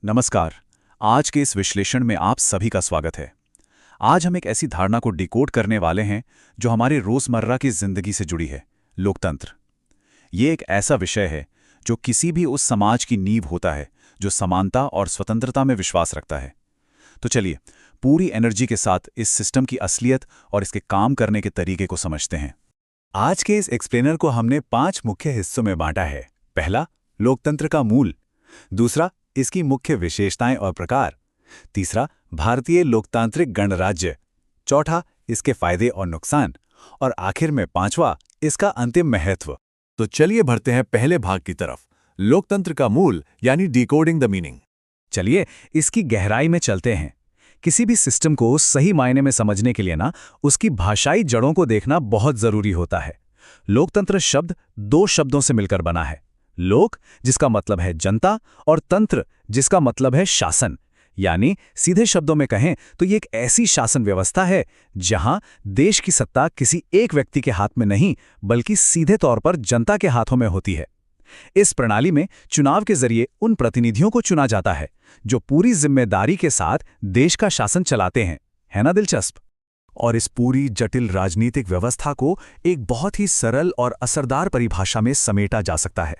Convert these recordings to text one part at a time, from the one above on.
नमस्कार। आज के इस विश्लेषण में आप सभी का स्वागत है। आज हम एक ऐसी धारणा को डिकोड करने वाले हैं जो हमारे रोजमर्रा की जिंदगी से जुड़ी है, लोकतंत्र। ये एक ऐसा विषय है जो किसी भी उस समाज की नींव होता है जो समानता और स्वतंत्रता में विश्वास रखता है। तो चलिए पूरी एनर्जी के साथ इस सिस्टम की असलियत और इसके काम करने के तरीके को समझते हैं। आज के इस एक्सप्लेनर को हमने 5 मुख्य हिस्सों में बांटा है। पहला, लोकतंत्र का मूल। दूसरा, इसकी मुख्य विशेषताएं और प्रकार। तीसरा, भारतीय लोकतांत्रिक गणराज्य। चौथा, इसके फायदे और नुकसान। और आखिर में पांचवा, इसका अंतिम महत्व। तो चलिए बढ़ते हैं पहले भाग की तरफ, लोकतंत्र का मूल यानी डिकोडिंग द मीनिंग। चलिए इसकी गहराई में चलते हैं। किसी भी सिस्टम को सही मायने में समझने के लिए उसकी भाषाई जड़ों को देखना बहुत जरूरी होता है। लोकतंत्र शब्द 2 शब्दों से मिलकर बना है। लोक जिसका मतलब है जनता और तंत्र जिसका मतलब है शासन। यानी सीधे शब्दों में कहें तो ये एक ऐसी शासन व्यवस्था है जहां देश की सत्ता किसी एक व्यक्ति के हाथ में नहीं बल्कि सीधे तौर पर जनता के हाथों में होती है। इस प्रणाली में चुनाव के जरिए उन प्रतिनिधियों को चुना जाता है जो पूरी जिम्मेदारी के साथ देश का शासन चलाते हैं। है ना दिलचस्प? और इस पूरी जटिल राजनीतिक व्यवस्था को एक बहुत ही सरल और असरदार परिभाषा में समेटा जा सकता है।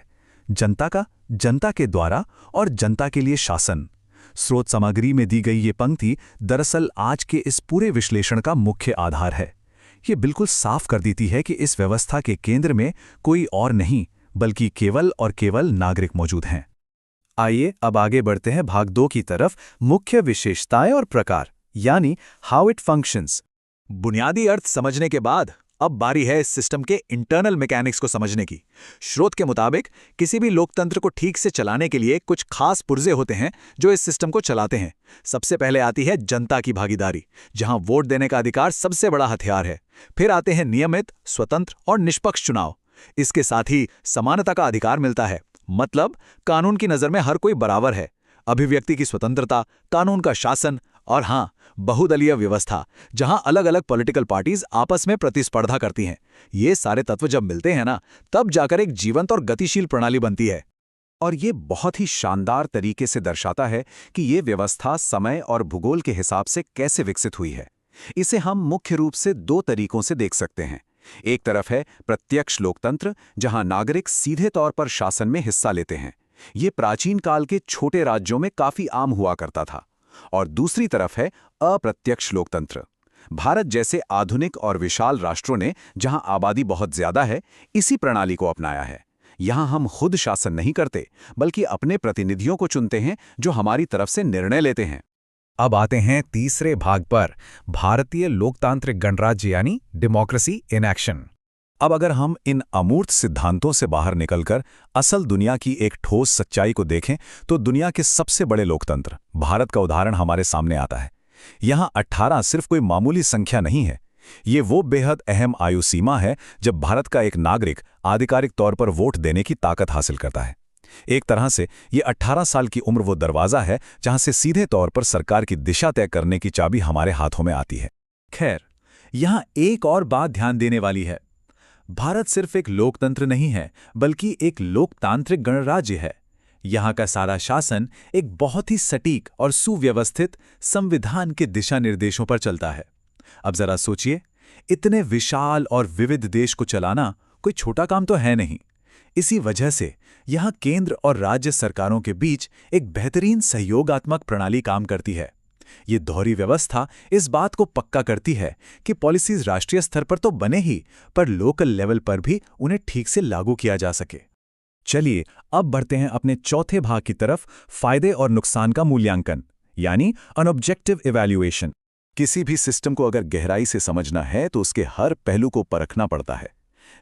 जनता का, जनता के द्वारा और जनता के लिए शासन। स्रोत सामग्री में दी गई ये पंक्ति दरअसल आज के इस पूरे विश्लेषण का मुख्य आधार है। ये बिल्कुल साफ कर देती है कि इस व्यवस्था के केंद्र में कोई और नहीं बल्कि केवल और केवल नागरिक मौजूद हैं। आइए अब आगे बढ़ते हैं भाग 2 की तरफ, मुख्य विशेषताएं और प्रकार यानी हाउ इट फंक्शंस। बुनियादी अर्थ समझने के बाद अब बारी है इस सिस्टम के इंटरनल मैकेनिक्स को समझने की। स्रोत के मुताबिक किसी भी लोकतंत्र को ठीक से चलाने के लिए कुछ खास पुर्जे होते हैं जो इस सिस्टम को चलाते हैं। सबसे पहले आती है जनता की भागीदारी, जहां वोट देने का अधिकार सबसे बड़ा हथियार है। फिर आते हैं नियमित, स्वतंत्र और निष्पक्ष चुनाव। इसके साथ ही समानता का अधिकार मिलता है, मतलब कानून की नजर में हर कोई बराबर है। अभिव्यक्ति की स्वतंत्रता, कानून का शासन और हाँ, बहुदलीय व्यवस्था, जहां अलग अलग पॉलिटिकल पार्टीज आपस में प्रतिस्पर्धा करती हैं। ये सारे तत्व जब मिलते हैं तब जाकर एक जीवंत और गतिशील प्रणाली बनती है। और ये बहुत ही शानदार तरीके से दर्शाता है कि ये व्यवस्था समय और भूगोल के हिसाब से कैसे विकसित हुई है। इसे हम मुख्य रूप से 2 तरीकों से देख सकते हैं। एक तरफ है प्रत्यक्ष लोकतंत्र, जहां नागरिक सीधे तौर पर शासन में हिस्सा लेते हैं। ये प्राचीन काल के छोटे राज्यों में काफी आम हुआ करता था। और दूसरी तरफ है अप्रत्यक्ष लोकतंत्र। भारत जैसे आधुनिक और विशाल राष्ट्रों ने, जहां आबादी बहुत ज्यादा है, इसी प्रणाली को अपनाया है। यहां हम खुद शासन नहीं करते बल्कि अपने प्रतिनिधियों को चुनते हैं जो हमारी तरफ से निर्णय लेते हैं। अब आते हैं तीसरे भाग पर, भारतीय लोकतांत्रिक गणराज्य यानी डेमोक्रेसी इन एक्शन। अब अगर हम इन अमूर्त सिद्धांतों से बाहर निकलकर असल दुनिया की एक ठोस सच्चाई को देखें तो दुनिया के सबसे बड़े लोकतंत्र भारत का उदाहरण हमारे सामने आता है। यहाँ 18 सिर्फ कोई मामूली संख्या नहीं है। ये वो बेहद अहम आयु सीमा है जब भारत का एक नागरिक आधिकारिक तौर पर वोट देने की ताकत हासिल करता है। एक तरह से ये 18 साल की उम्र वो दरवाज़ा है जहां से सीधे तौर पर सरकार की दिशा तय करने की चाबी हमारे हाथों में आती है। खैर, यहाँ एक और बात ध्यान देने वाली है। भारत सिर्फ एक लोकतंत्र नहीं है बल्कि एक लोकतांत्रिक गणराज्य है। यहाँ का सारा शासन एक बहुत ही सटीक और सुव्यवस्थित संविधान के दिशा निर्देशों पर चलता है। अब जरा सोचिए, इतने विशाल और विविध देश को चलाना कोई छोटा काम तो है नहीं। इसी वजह से यहाँ केंद्र और राज्य सरकारों के बीच एक बेहतरीन सहयोगात्मक प्रणाली काम करती है। ये दोहरी व्यवस्था इस बात को पक्का करती है कि पॉलिसीज राष्ट्रीय स्तर पर तो बने ही, पर लोकल लेवल पर भी उन्हें ठीक से लागू किया जा सके। चलिए अब बढ़ते हैं अपने चौथे भाग की तरफ, फायदे और नुकसान का मूल्यांकन यानी एन ऑब्जेक्टिव इवैल्यूएशन। किसी भी सिस्टम को अगर गहराई से समझना है तो उसके हर पहलू को परखना पड़ता है।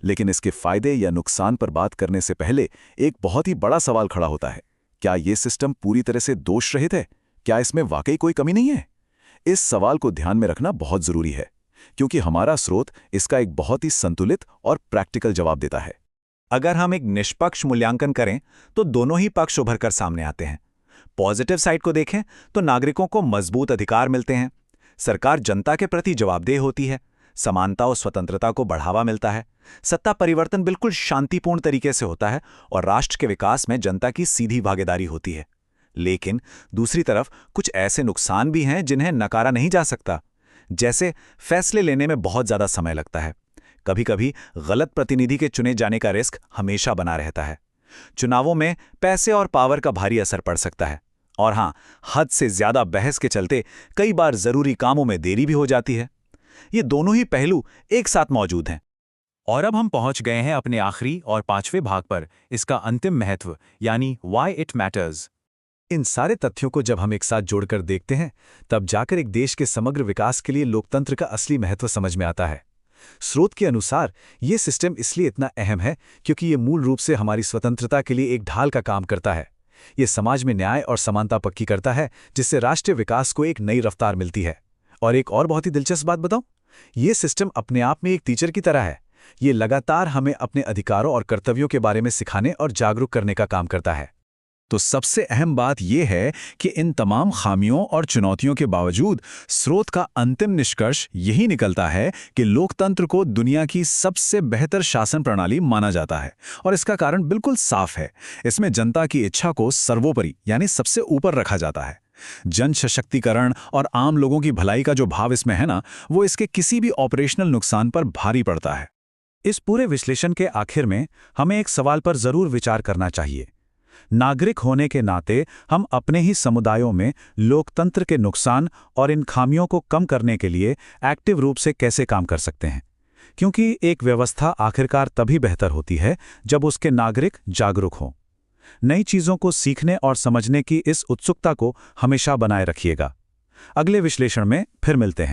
लेकिन इसके फायदे या नुकसान पर बात करने से पहले एक बहुत ही बड़ा सवाल खड़ा होता है, क्या ये सिस्टम पूरी तरह से दोष रहित है? क्या इसमें वाकई कोई कमी नहीं है? इस सवाल को ध्यान में रखना बहुत जरूरी है, क्योंकि हमारा स्रोत इसका एक बहुत ही संतुलित और प्रैक्टिकल जवाब देता है। अगर हम एक निष्पक्ष मूल्यांकन करें तो दोनों ही पक्ष उभर कर सामने आते हैं। पॉजिटिव साइड को देखें तो नागरिकों को मजबूत अधिकार मिलते हैं, सरकार जनता के प्रति जवाबदेह होती है, समानता और स्वतंत्रता को बढ़ावा मिलता है, सत्ता परिवर्तन बिल्कुल शांतिपूर्ण तरीके से होता है और राष्ट्र के विकास में जनता की सीधी भागीदारी होती है। लेकिन दूसरी तरफ कुछ ऐसे नुकसान भी हैं जिन्हें नकारा नहीं जा सकता। जैसे फैसले लेने में बहुत ज़्यादा समय लगता है। कभी-कभी गलत प्रतिनिधि के चुने जाने का रिस्क हमेशा बना रहता है। चुनावों में पैसे और पावर का भारी असर पड़ सकता है। और हाँ, हद से ज़्यादा बहस के चलते कई बार ज़रूरी कामों में देरी भी हो जाती है। ये दोनों ही पहलू एक साथ मौजूद हैं। और अब हम पहुंच गए हैं अपने आखिरी और 5वें भाग पर, इसका अंतिम महत्व, यानी व्हाई इट मैटर्स। इन सारे तथ्यों को जब हम एक साथ जोड़कर देखते हैं, तब जाकर एक देश के समग्र विकास के लिए लोकतंत्र का असली महत्व समझ में आता है। स्रोत के अनुसार ये सिस्टम इसलिए इतना अहम है क्योंकि ये मूल रूप से हमारी स्वतंत्रता के लिए एक ढाल का काम करता है। ये समाज में न्याय और समानता पक्की करता है, जिससे राष्ट्रीय विकास को एक नई रफ्तार मिलती है। और एक और बहुत ही दिलचस्प बात बताऊं, ये सिस्टम अपने आप में एक टीचर की तरह है। ये लगातार हमें अपने अधिकारों और कर्तव्यों के बारे में सिखाने और जागरूक करने का काम करता है। तो सबसे अहम बात यह है कि इन तमाम खामियों और चुनौतियों के बावजूद स्रोत का अंतिम निष्कर्ष यही निकलता है कि लोकतंत्र को दुनिया की सबसे बेहतर शासन प्रणाली माना जाता है। और इसका कारण बिल्कुल साफ है। इसमें जनता की इच्छा को सर्वोपरि यानी सबसे ऊपर रखा जाता है। जन सशक्तिकरण और आम लोगों की भलाई का जो भाव इसमें है ना, वो इसके किसी भी ऑपरेशनल नुकसान पर भारी पड़ता है। इस पूरे विश्लेषण के आखिर में हमें एक सवाल पर जरूर विचार करना चाहिए। नागरिक होने के नाते हम अपने ही समुदायों में लोकतंत्र के नुकसान और इन खामियों को कम करने के लिए एक्टिव रूप से कैसे काम कर सकते हैं? क्योंकि एक व्यवस्था आखिरकार तभी बेहतर होती है जब उसके नागरिक जागरूक हों। नई चीज़ों को सीखने और समझने की इस उत्सुकता को हमेशा बनाए रखिएगा। अगले विश्लेषण में फिर मिलते हैं।